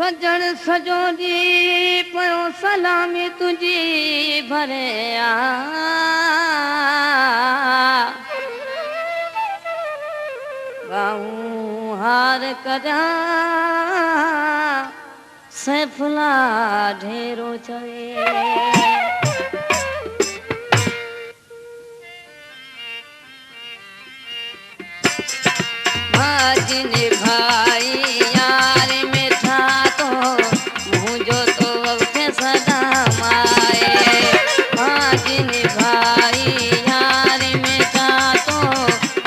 सजण सजो दी पयो सलामी तुझी भरे आ गाऊं हार करा सैफुला ढेरो चए भाजिन भाई यार में था तो मुझो तो वक्त सदा माए भाजिन भाई यार में था तो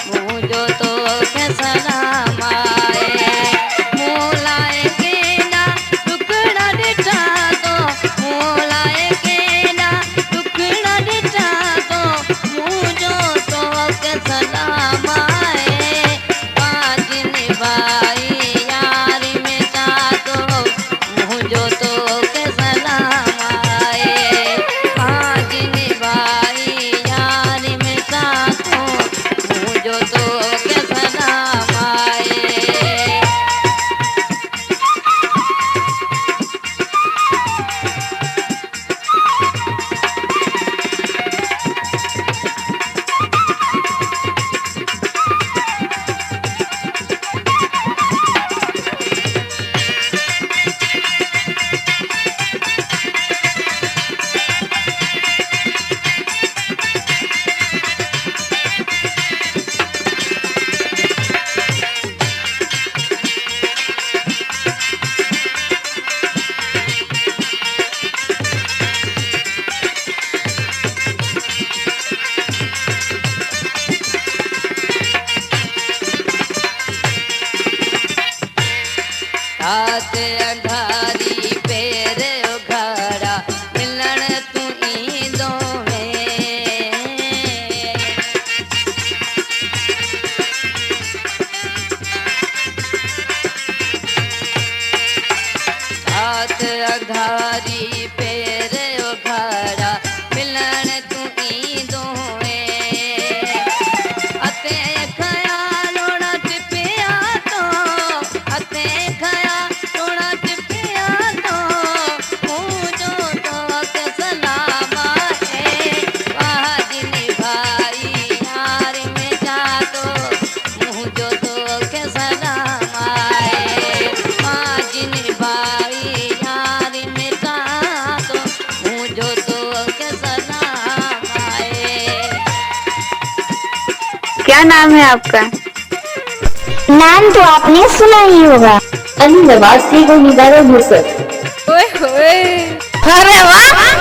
मुझो तो वक्त सदा माए मोलाए के ना टुकड़ा डिठा तो मोलाए के ना टुकड़ा डिठा तो मुझो तो वक्त सदा माए भाई यार में था तो मुझो तो के सलाम आए भाजिन भाई यार में था तो मुझो तो के सलाम आए हाथ अंधारी पैर उघाड़ा मिलण तू ईंदो में हाथ अंधारी पैर उघाड़ा मिलण तू ईंदो में अते ख्याल न टिपिया तो अते क्या नाम है आपका? नाम तो आपने सुना ही होगा, अली नवाज को निगारो भूसर। ओए होए अरे वाह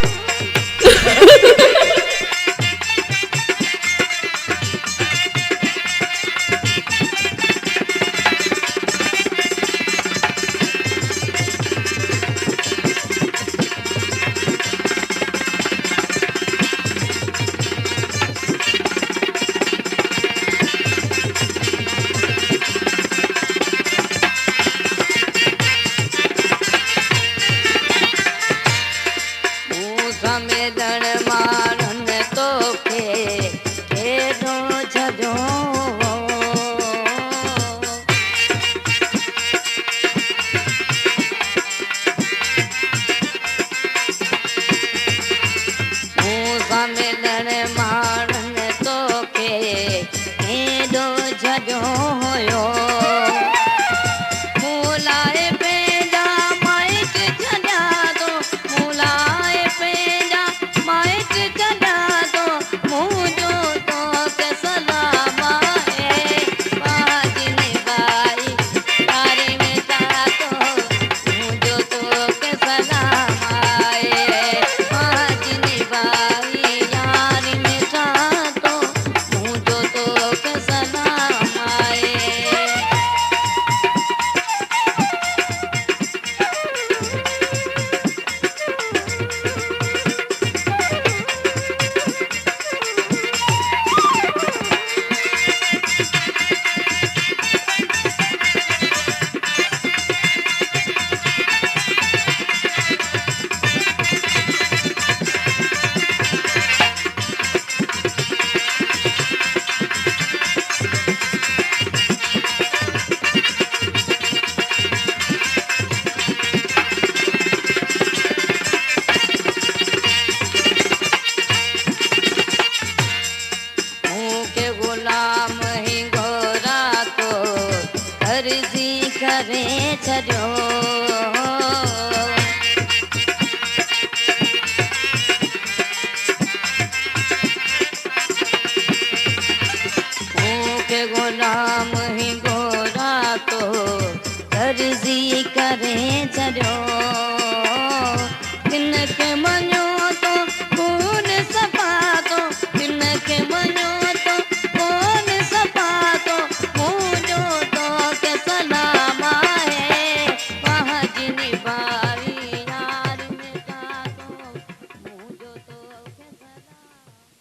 समेदण मानन तो के हेडो छॾियो समेदण मानन तो के हेडो छॾियो हुयो मोलाए पंहिंजा माइट छॾिया तो मोलाए पंहिंजा माइट छॾिया तो मुंहिंजो तो के सलाम आहे भाजिन भाई यार में था तो मुंहिंजो तो के सलाम आहे भाजिन भाई यार में था तो मुंहिंजो तो के सलाम आहे करे छॾियो मूंखे गुलाम